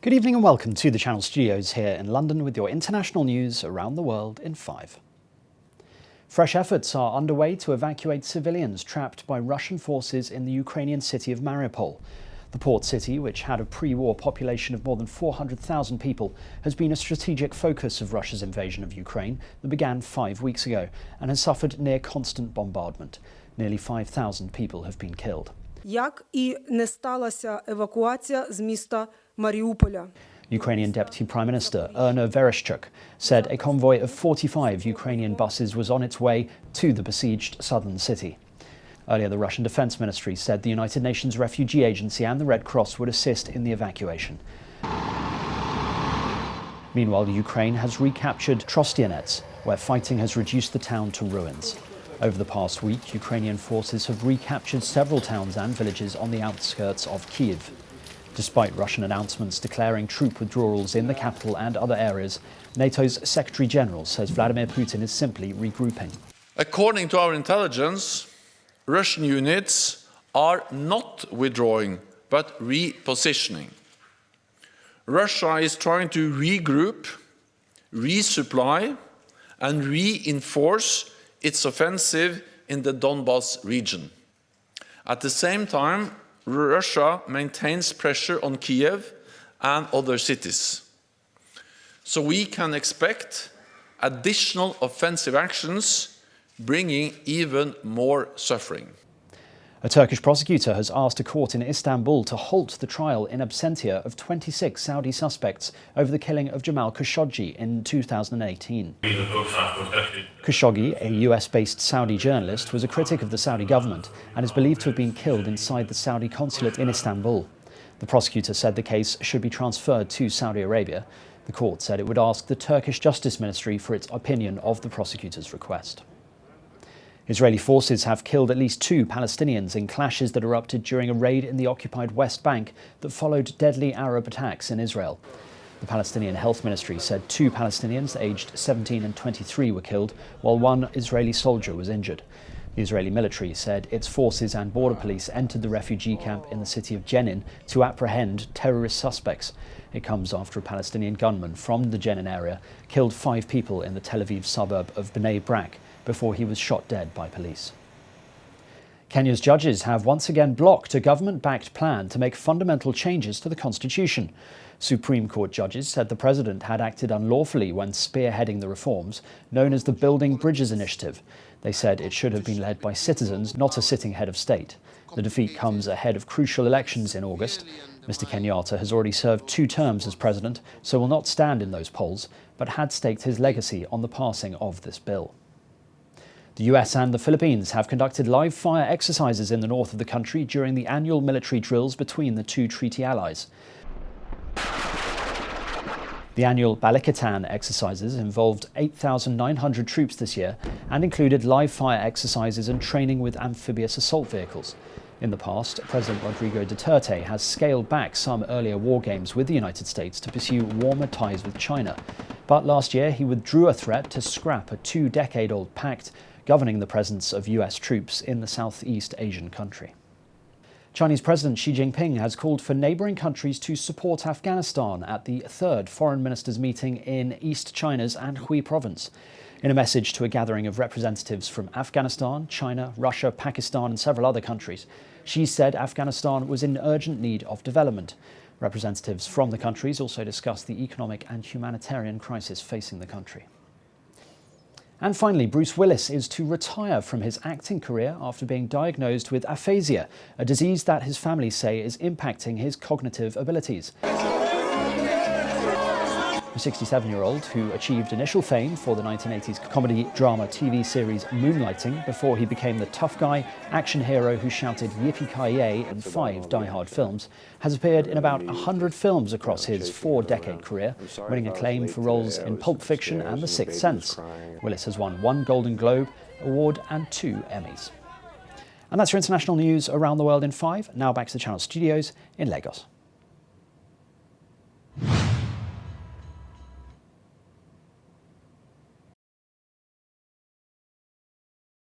Good evening and welcome to the Channel Studios here in London with your international news around the world in 5. Fresh efforts are underway to evacuate civilians trapped by Russian forces in the Ukrainian city of Mariupol. The port city, which had a pre-war population of more than 400,000 people, has been a strategic focus of Russia's invasion of Ukraine that began 5 weeks ago and has suffered near constant bombardment. Nearly 5,000 people have been killed. Як і не сталася евакуація з міста Маріуполя. Ukrainian Deputy Prime Minister Erno Vereshchuk said a convoy of 45 Ukrainian buses was on its way to the besieged southern city. Earlier, the Russian Defense Ministry said the United Nations Refugee Agency and the Red Cross would assist in the evacuation. Meanwhile, Ukraine has recaptured Trostyanets, where fighting has reduced the town to ruins. Over the past week, Ukrainian forces have recaptured several towns and villages on the outskirts of Kyiv. Despite Russian announcements declaring troop withdrawals in the capital and other areas, NATO's Secretary-General says Vladimir Putin is simply regrouping. According to our intelligence, Russian units are not withdrawing, but repositioning. Russia is trying to regroup, resupply, and reinforce its offensive in the Donbas region. At the same time, Russia maintains pressure on Kiev and other cities. So we can expect additional offensive actions, bringing even more suffering. A Turkish prosecutor has asked a court in Istanbul to halt the trial in absentia of 26 Saudi suspects over the killing of Jamal Khashoggi in 2018. Khashoggi, a US-based Saudi journalist, was a critic of the Saudi government and is believed to have been killed inside the Saudi consulate in Istanbul. The prosecutor said the case should be transferred to Saudi Arabia. The court said it would ask the Turkish Justice Ministry for its opinion of the prosecutor's request. Israeli forces have killed at least 2 Palestinians in clashes that erupted during a raid in the occupied West Bank that followed deadly Arab attacks in Israel. The Palestinian Health Ministry said 2 Palestinians aged 17 and 23 were killed, while 1 Israeli soldier was injured. The Israeli military said its forces and border police entered the refugee camp in the city of Jenin to apprehend terrorist suspects. It comes after a Palestinian gunman from the Jenin area killed 5 people in the Tel Aviv suburb of Bnei Brak before he was shot dead by police. Kenya's judges have once again blocked a government-backed plan to make fundamental changes to the constitution. Supreme Court judges said the president had acted unlawfully when spearheading the reforms, known as the Building Bridges Initiative. They said it should have been led by citizens, not a sitting head of state. The defeat comes ahead of crucial elections in August. Mr. Kenyatta has already served 2 terms as president, so will not stand in those polls, but had staked his legacy on the passing of this bill. The US and the Philippines have conducted live-fire exercises in the north of the country during the annual military drills between the 2 treaty allies. The annual Balikatan exercises involved 8,900 troops this year and included live-fire exercises and training with amphibious assault vehicles. In the past, President Rodrigo Duterte has scaled back some earlier war games with the United States to pursue warmer ties with China. But last year, he withdrew a threat to scrap a 2-decade-old pact governing the presence of US troops in the Southeast Asian country. Chinese President Xi Jinping has called for neighbouring countries to support Afghanistan at the 3rd Foreign Ministers' meeting in East China's Anhui province. In a message to a gathering of representatives from Afghanistan, China, Russia, Pakistan and several other countries, Xi said Afghanistan was in urgent need of development. Representatives from the countries also discussed the economic and humanitarian crisis facing the country. And finally, Bruce Willis is to retire from his acting career after being diagnosed with aphasia, a disease that his family say is impacting his cognitive abilities. The 67-year-old, who achieved initial fame for the 1980s comedy drama TV series Moonlighting before he became the tough guy action hero who shouted "Yippee-ki-yay" in 5 Die Hard films, has appeared in about 100 films across his 4-decade career, winning acclaim for roles in Pulp Fiction and The Sixth Sense. Willis has won 1 Golden Globe Award and 2 Emmys. And that's your international news around the world in 5. Now back to the Channel Studios in Lagos.